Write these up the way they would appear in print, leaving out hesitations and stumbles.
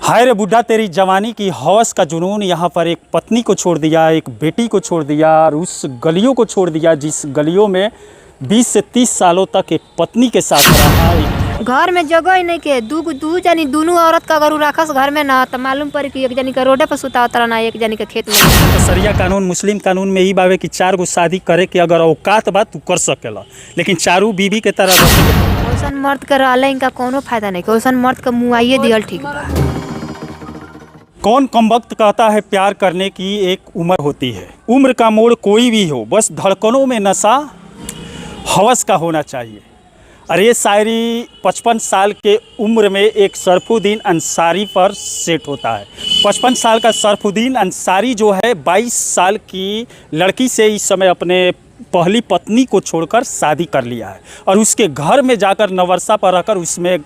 हाय रे बुढ़ा, तेरी जवानी की हौस का जुनून यहाँ पर एक पत्नी को छोड़ दिया, एक बेटी को छोड़ दिया और उस गलियों को छोड़ दिया जिस गलियों में 20 से 30 सालों तक एक पत्नी के साथ रहा। घर में जगह ही नहीं के दू जनी दोनों औरत का अगर रखस घर में ना तो मालूम पड़ी कि एक जनी का रोडे पर सुता उतरा ना एक जनी के खेत में। तो सरिया कानून मुस्लिम कानून में ही बावे कि 4 गो शादी करे के अगर औकात बा तू कर सकेला, लेकिन चारू बीबी के तरह ओसन मर्द के रहला इनका कोनो फायदा नहीं, ओसन मर्द का मुआइए दियल ठीक बा। कौन कमबख्त कहता है प्यार करने की एक उम्र होती है। उम्र का मोड़ कोई भी हो, बस धड़कनों में नशा हवस का होना चाहिए। और ये शायरी 55 साल के उम्र में एक सरफुद्दीन अंसारी पर सेट होता है। 55 साल का सरफुद्दीन अंसारी जो है 22 साल की लड़की से इस समय अपने पहली पत्नी को छोड़कर शादी कर लिया है और उसके घर में जाकर नवर्सा पर रहकर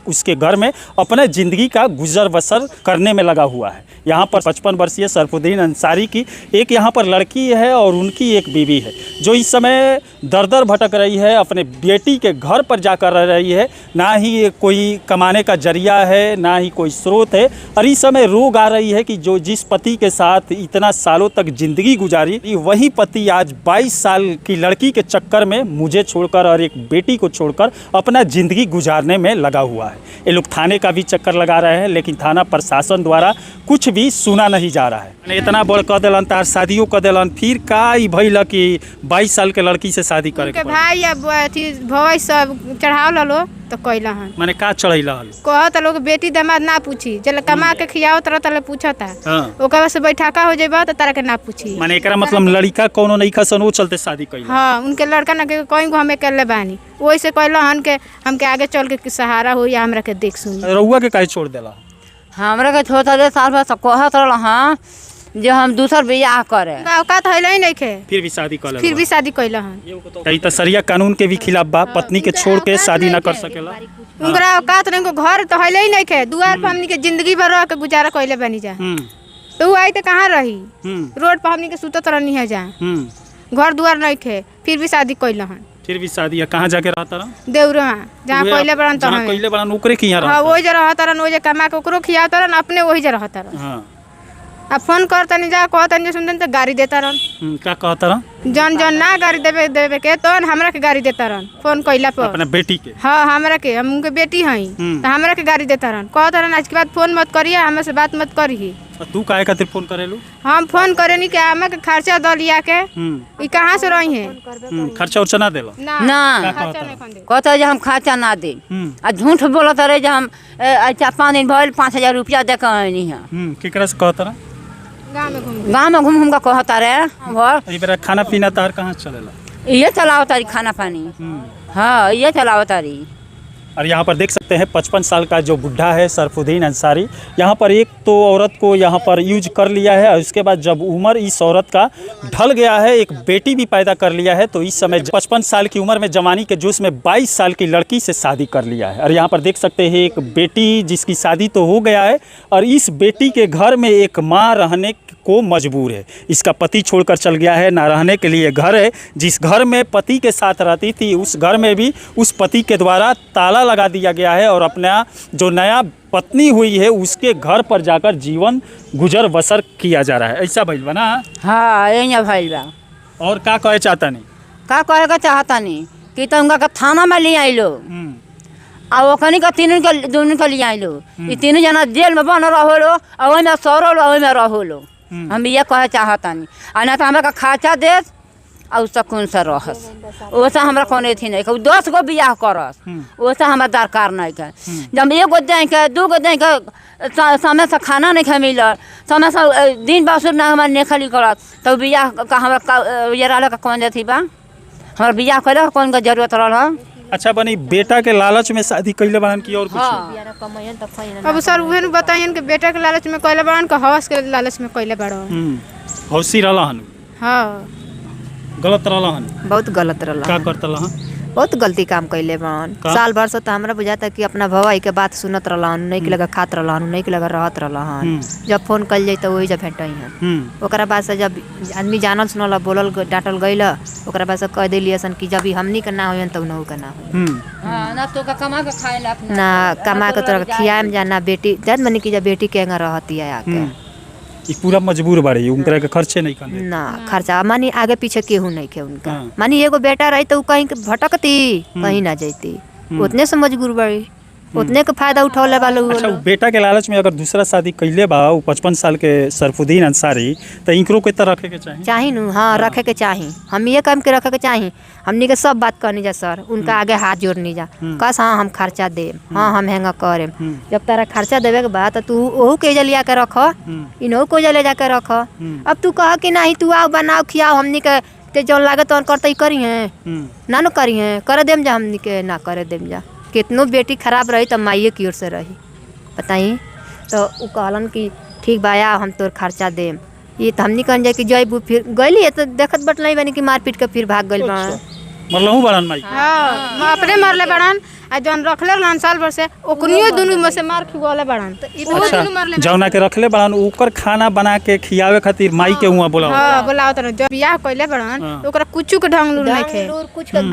उसके घर में अपने ज़िंदगी का गुजर बसर करने में लगा हुआ है। यहाँ पर 55 वर्षीय सरफुद्दीन अंसारी की एक यहाँ पर लड़की है और उनकी एक बीवी है जो इस समय दर दर भटक रही है, अपने बेटी के घर पर जाकर रह रही है। ना ही कोई कमाने का जरिया है, ना ही कोई स्रोत है और इस समय रोग आ रही है कि जो जिस पति के साथ इतना सालों तक ज़िंदगी गुजारी, वही पति आज 22 साल की लड़की के चक्कर में मुझे छोड़कर और एक बेटी को छोड़कर अपना ज़िंदगी गुजारने में लगा हुआ है। ये लोग थाने का भी चक्कर लगा रहे हैं, लेकिन थाना प्रशासन द्वारा कुछ भी सुना नहीं जा रहा है। इतना बड़ कह दिलन तार शादियों कर दिलन, फिर का भइल कि 22 साल के लड़की से शादी करे के भाई अब अथी भई सब चढ़ाव लो तो कैला हन माने का चढ़ैला हल कहत लोग बेटी दामाद ना पूछी, जल कमा के खियाओ तरह तले पूछता। हाँ। ओकर से बैठाका हो जेबा तो तारा के ना पूछी। माने एकरा मतलब लड़का कोनो नहीं खसन वो चलते शादी कैला। हां, उनके लड़का ना के कोई को हमें करले बानी ओइ से कहला हन के हमके आगे चल के सहारा हो या हमरा के देख सुन। रउआ के काहे छोड़ देला? हमरा के छोटा दे साल भर कहत रहल हां जो हम दूसर बियाह करे, औकात हैले ही नहीं खे, फिर भी शादी कर फिर भी शादी कैला हन। तई त सरिया कानून के भी खिलाफ बा, पत्नी के छोड़ के शादी ना कर सकेला। उनकरा औकात नहीं को घर तो हैले ही नहीं खे, दुआर पर हमनी के जिंदगी भर रह के गुजारा कैले बनी जा। तो उ आई त कहां रही, रोड पर हमनी के सुतत रहनी है जा, घर दुआर नहीं खे, फिर भी शादी कैला हन। फिर भी शादी है कहाँ जाके रहता रहा? देउरा जहाँ पहले बड़न तो जहाँ पहले बड़न ओकरे के यहाँ रहता। हां, ओइ जे रहता रहन, ओइ जे कमा के ओकरो खियावत रहन, अपने ओहि जे रहता रहन। हां, अब फोन करतनी जा कहतनी सुनतन तो गाड़ी देता रहन। का कहता रहा? जन जन ना गाड़ी देवे के तो हमरा के गाड़ी देता रहन फोन कइला पर अपने बेटी के। हां, हमरा के, हम उनके बेटी हई तो हमरा के गाड़ी देता रहन। कहत रहन आज के बाद फोन मत करिए, हमसे बात मत करिए। तू काहे खातिर फोन करेलू? हम फोन करेनी के हमें के खर्चा द लिया के ई कहां से रही है, खर्चा उर्चा ना देला ना खर्चा नहीं खन दे। कहता जे हम खर्चा ना दे आ झूठ बोलत रहे जे हम 4-5 दिन भइल 5000 रुपया दे के आनी है। केकरा से कहता रहा? गांव में घूम के कहता रहे भर ई बेरा खाना पीना तार कहाँ चलेला? ये चलावत तारी खाना पानी। हाँ, ये चलावत तारी। और यहाँ पर देख सकते हैं 55 साल का जो बुढ़ा है सरफुद्दीन अंसारी, यहाँ पर एक तो औरत को यहाँ पर यूज कर लिया है और उसके बाद जब उम्र इस औरत का ढल गया है, एक बेटी भी पैदा कर लिया है, तो इस समय 55 साल की उम्र में जवानी के जोश में 22 साल की लड़की से शादी कर लिया है। और यहाँ पर देख सकते हैं एक बेटी जिसकी शादी तो हो गया है और इस बेटी के घर में एक माँ रहने को मजबूर है। इसका पति छोड़कर चल गया है, ना रहने के लिए घर है। जिस घर में पति के साथ रहती थी उस घर में भी उस पति के द्वारा ताला लगा दिया गया है और अपना जो नया पत्नी हुई है उसके घर पर जाकर जीवन गुजर बसर किया जा रहा है। ऐसा भइल बा ना? हाँ, ये भइल बा। और का कहे चाहता नहीं? का कहे का चाहता नहीं कि तो उनका थाना में ले आइलो आ ओखनी का दोनों का ले आइलो, ई तीनों जना जेल में बन रहो और ओहि में सौरो ओहि में रहो। हम ये कहे चाहता नहीं आ ना तो हमरा खर्चा दे और सकून से रहस, वैसा हमरा कौन अथी नहीं के 10 गो बियाह करस, वैसा हमरा दरकार नहीं के। जब 1 गो दे के 2 गो दे के समय से खाना नहीं खा मिल, समय से दिन बासुर ना हमारे नहीं खाली करत, तो बियाह का हमरा ये रहल का कौन अथी बा, हमरा बियाह करे कौन का जरूरत रहल? अच्छा बनी बेटा के लालच में शादी कैले बान की और कुछ? अब सर उहेन बताइए कि बेटा के लालच में कैले बाड़न के हवस के लालच में कैले बाड़न। हौसी रहला हन? हां, गलत रहला हन? बहुत गलत रहला। का करतला हन? बहुत गलती काम कैले बन। साल भर से तो हमरा बुझाता कि अपना भवाई के बात सुनत रहलन, नहीं के लगा खात रहलन, नहीं के लगा रहत रहलन। जब फोन कल जाई तो वही जब भेटई ओकरा बाद से जब आदमी जानल सुनल बोलल डांटल गइल ओकरा बाद से कह देलिए सन कि जब हमनी के ना होयन तब नहु के ना होई। हां ना तो का कमा के खाए ला ना कमा के तोरा खियाम जाना बेटी जद मनी की जब बेटी के रहती है आके ई पूरा मजबूर बाड़ी उनकरा के खर्चे नहीं करने ना खर्चा मानी आगे पीछे केहू नहीं के उनका मानी एगो बेटा रही तो कहीं भटकती कहीं ना जाती उतने से मजबूर बड़ी उतने के फायदा उठौले वाले। अच्छा बेटा के लालच में अगर दूसरा शादी कैले बा 55 साल के सरफुद्दीन अंसारी तो इनकरो के तरह रखे के चाहिए चाही नु। हाँ रखे के चाही, हम ये काम के रखे के चाही। हमनी के सब बात करनी जा सर, उनका आगे हाथ जोड़नी जा कस हाँ हम खर्चा दे, हाँ हम हेंगा करे। जब तारा खर्चा देवे के बाद तू ओहू के लिया के रख, इनहू को ले जाके रख। अब तू कह कि नहीं तू आओ बनाओ खियाओ हमनी के जौन लागे तो करते करी है ना न करी है करे देम जा, हमनी के ना करे देम जा। कितनो बेटी खराब रही तो माइए की ओर से रही बताई। तो उ कहलन कि ठीक बाया हम तोर खर्चा देम। ये तो हमनी कहन जाए कि जयबू फिर गइली तो देखत बटलाई बनी कि मार पीट के फिर भाग गइल बा। मरलहू बड़न माई हां अपने मरले बड़न आ जौन रखले रहन साल भर से ओकनियो दुनु में से मार खिगोले बड़न। वो दुनु मरले जौना के रखले बड़न ओकर खाना बना के खियावे खातिर माई के हुआ बोला। हां बोलाओ त जब बियाह कइले बड़न ओकरा कुछ के ढंग लूर नहीं खे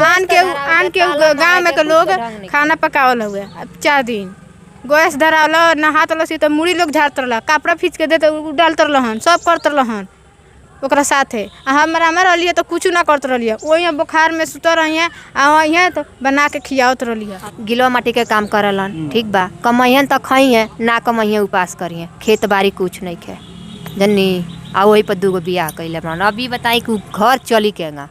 आन के गांव में के लोग खाना पकावल हुए 4 दिन गैस धरावल नहात लसी त मुड़ी लोग झाड़त रहला कपड़ा खींच के देते डालत रहलन सब करत रहलन ओकरा साथे। हमार रहिए तो कुछ ना करत रहिए वही बुखार में सुत रहिए आ तो बना के खियावत रहिए। गिलवा माटी के काम करलन ठीक बा, कमाइहन तो खाइए ना कमाइए उपास करिए, खेत बाड़ी कुछ नहीं खे जन्नी आ वही पर 2 गो बियाह कैले बन। अभी बताई कि घर चली केगा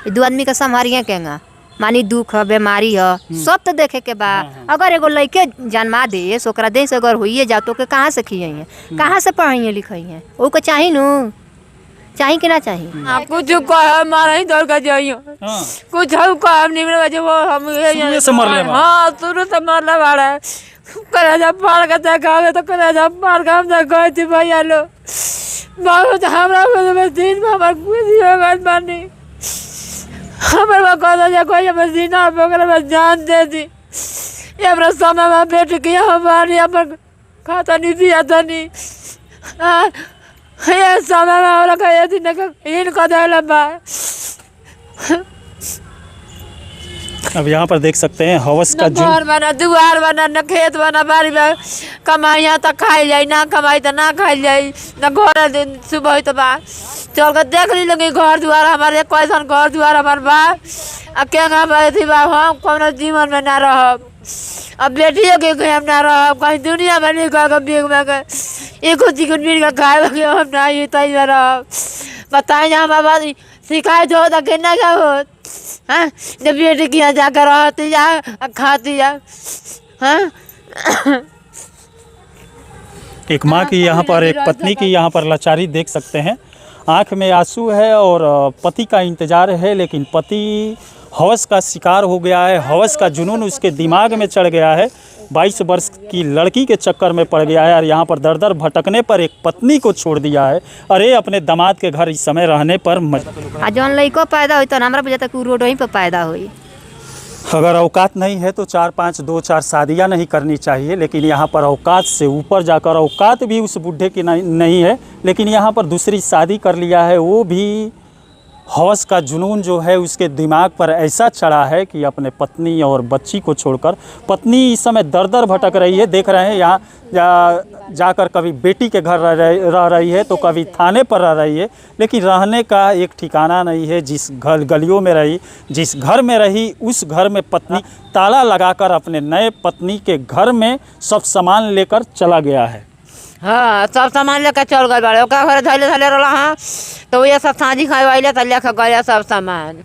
2 आदमी के संभारिए केगा मानी दुख है बीमारी है सब तो देखे के बा। अगर एगो लड़के जन्मा दे ओकरा देश अगर होइए जाओ तो के कहाँ से खियाइए कहाँ से पढ़ाइए लिखाइए ओ के चाही नु चाही कि ना चाही। कुछ कह मारा ही दौड़ के जाइयो कुछ हम कह निमन बजे वो हम शुरू से मरले बा। हां शुरू से मरले बाड़े करे जा पार के देखावे तो करे जा पार के हम देखाई थी भैया लो बहुत हमरा को दिन में हमर खुशी हो गई बानी हमर बा कह जा कोई मदीना बगल में जान दे दी ये हमरा समय में बैठ के हमारी अपन खाता नहीं दिया था नहीं ये समय में हमरा कहे दिन का इन का देला बा। अब यहाँ पर देख सकते हैं हवस का घर बना दुआर बना न खेत बना बाड़ी में कमाई तो खाई जाए ना कमाई तो ना खाई जाए न घर दिन सुबह तो बा चल कर देख ली लगी घर दुआर हमारे कैसन घर दुआर हमार बा क्या थी बा हम कौन जीवन में ना रह अब बेटियों के हम ना रह कहीं दुनिया में नहीं कह बेग में एको चिकन बीन का खाए लगे हम ना ये तई में रह बताए हम बाबा शिकायत हो तो कहना क्या हो हाँ जब बेटी की यहाँ जाकर रहती जा खाती जा। हाँ एक माँ की यहाँ पर एक पत्नी की यहाँ पर लाचारी देख सकते हैं, आँख में आंसू है और पति का इंतज़ार है लेकिन पति हवस का शिकार हो गया है, हवस का जुनून उसके दिमाग में चढ़ गया है, 22 वर्ष की लड़की के चक्कर में पड़ गया है और यहाँ पर दर दर भटकने पर एक पत्नी को छोड़ दिया है। अरे अपने दामाद के घर इस समय रहने पर जौन लड़को पैदा हुई तो हमारा बुझाता कि रोड वहीं पर पैदा हुई। अगर औकात नहीं है तो 4-5 2-4 शादियाँ नहीं करनी चाहिए, लेकिन यहाँ पर औकात से ऊपर जाकर औकात भी उस बूढ़े की नहीं है लेकिन यहाँ पर दूसरी शादी कर लिया है। वो भी हवस का जुनून जो है उसके दिमाग पर ऐसा चढ़ा है कि अपने पत्नी और बच्ची को छोड़कर पत्नी इस समय दर दर भटक रही है। देख रहे हैं यहाँ जाकर कभी बेटी के घर रह रही है तो कभी थाने पर रह रही है, लेकिन रहने का एक ठिकाना नहीं है। जिस गलियों में रही जिस घर में रही उस घर में पत्नी ताला लगाकर अपने नए पत्नी के घर में सब सामान लेकर चला गया है। हाँ सब सामान लेकर चल गए बाड़े ओका घर धैले धैले रहला हाँ तो ये सब साझी खाए वाले तो लेकर गए सब सामान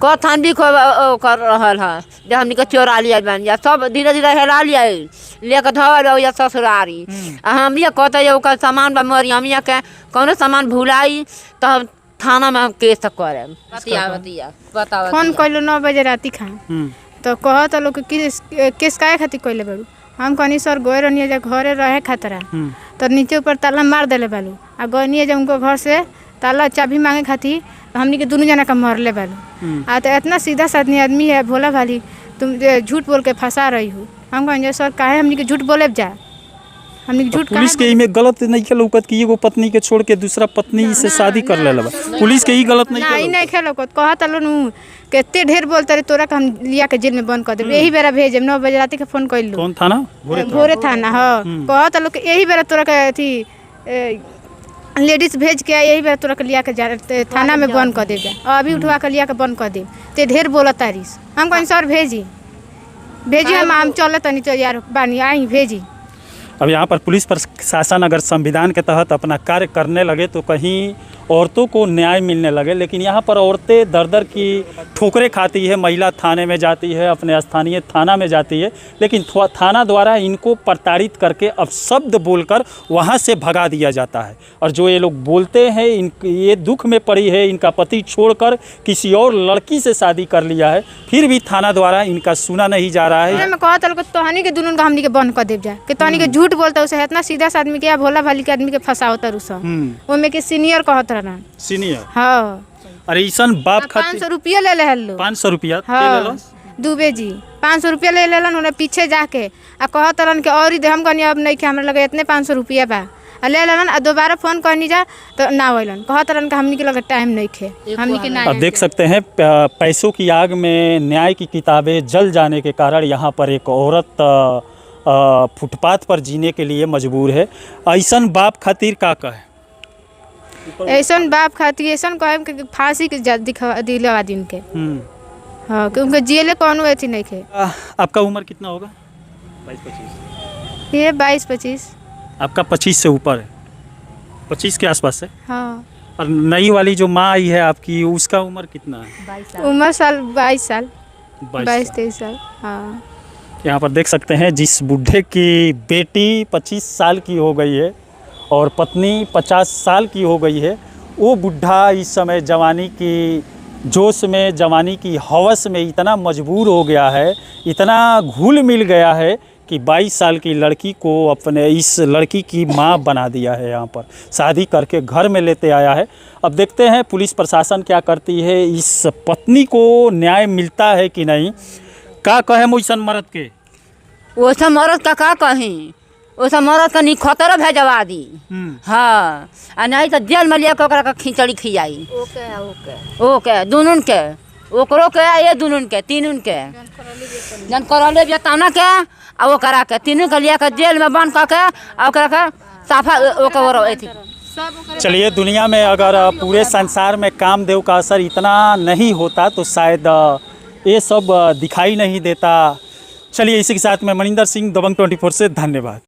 कथन भी कर रहल है जब हमने चोरा लिया बन जा सब धीरे धीरे हेरा लिया लेकर धो या ससुरारी हम ये कहते ओकर सामान बा मरी हम ये के कौन सामान भुलाई तो हम थाना में हम केस करे बताओ फोन कैलो 9 बजे राती खा तो कहत लोग केस काहे खातिर कैले बारू हम कहनी सर गए रहनी घरे रहे खतरा तो नीचे ऊपर ताला मार देले बालू आ गए जब उनको घर से ताला चाबी मांगे खातिर हमनी के दोनों जना का मरले बालू। आ तो इतना सीधा साधनी आदमी है, भोला भाली, तुम झूठ बोल के फंसा रही हो। हम कहेंगे सर काहे हमनी के झूठ बोले जा, हमनी के झूठ पुलिस के में गलत नहीं के लौकत कि एगो पत्नी के छोड़ के दूसरा पत्नी से शादी कर लेला बा। पुलिस के ही गलत नहीं नहीं नहीं खेलो को कहत नु केते ढेर बोलते रे तोरा के हम लिया के जेल में बंद कर देब। यही बेरा भेजे 9 बजे रात के फोन कइलू। कौन थाना? भोरे थाना। हां कहत लोग यही बेरा तोरा के अथी लेडीज भेज के यही बेरा तोरा के लिया के थाना में बंद कर देब। अभी उठवा के लिया के बंद कर देब। ते ढेर बोलत तारिस। हम कहीं सर भेजी हम चले तनी तो यार बानी आई भेजी। अब यहाँ पर पुलिस प्रशासन अगर संविधान के तहत अपना कार्य करने लगे तो कहीं औरतों को न्याय मिलने लगे, लेकिन यहाँ पर औरतें दर दर की ठोकरें खाती है। महिला थाने में जाती है, अपने स्थानीय थाना में जाती है, लेकिन थाना द्वारा इनको प्रताड़ित करके अपशब्द बोलकर वहाँ से भगा दिया जाता है। और जो ये लोग बोलते हैं ये दुख में पड़ी है, इनका पति छोड़कर किसी और लड़की से शादी कर लिया है, फिर भी थाना द्वारा इनका सुना नहीं जा रहा है। मैं कहत लोग तोहनी के दुनू हमनी के बंद कर देब जा कि तोहनी के झूठ बोलता उसे इतना सीधा सा आदमी के भोला भाली के आदमी के फंसावत रुस। ओमे के सीनियर कहत रहना सीनियर। हाँ अरे ईसन बाप खातिर 500 रुपया ले लेलो। 500 रुपया? हाँ दुबे जी 500 रुपया ले लेलन। उन्हें पीछे जाके आ कहत रहन के और दे हम कहनी अब नहीं के हमरा लगे इतने 500 रुपया बा आ ले लेलन। आ दोबारा फोन करनी जा तो ना होलन। कहत रहन के हमनी के लगे टाइम नहीं खे हमनी के ना। अब देख सकते हैं पैसों की आग में न्याय की किताबें जल जाने के कारण यहाँ पर एक औरत फुटपाथ पर जीने के लिए मजबूर है। ऐसन बाप खातिर का कहे? ऐसन बाप खातिर ऐसन कहे कि फांसी के दिलवा दिन के। हाँ क्योंकि जेले कौन अथी नहीं खे। आपका उम्र कितना होगा? 22-25। ये 22-25। आपका 25 से ऊपर है? 25 के आसपास है। हाँ। और नई वाली जो माँ आई है आपकी, उसका उम्र कितना है? उम्र साल 22 साल 22-23 साल। हाँ यहाँ पर देख सकते हैं जिस बूढ़े की बेटी 25 साल की हो गई है और पत्नी 50 साल की हो गई है, वो बूढ़ा इस समय जवानी की जोश में, जवानी की हवस में इतना मजबूर हो गया है, इतना घुल मिल गया है कि 22 साल की लड़की को अपने इस लड़की की माँ बना दिया है। यहाँ पर शादी करके घर में लेते आया है। अब देखते हैं पुलिस प्रशासन क्या करती है, इस पत्नी को न्याय मिलता है कि नहीं। का कहे वैसन मर्द के? वैसा मरद का कहीं, वैसा मरद का निखतर भेजवा दी। हाँ आ नहीं तो जेल में लेकर ओकरा खिचड़ी खियाई। ओके दुनून के, ओकरो के ये दुनून के, तीनून के जन करले बेताना के आ ओकरा के तीनों के लिया के जेल में बंद करके ओकरा के साफा ओकर अथी। चलिए, दुनिया में अगर पूरे संसार में कामदेव का असर इतना नहीं होता तो शायद ये सब दिखाई नहीं देता। चलिए, इसी के साथ मैं मनिंदर सिंह, दबंग 24 से धन्यवाद।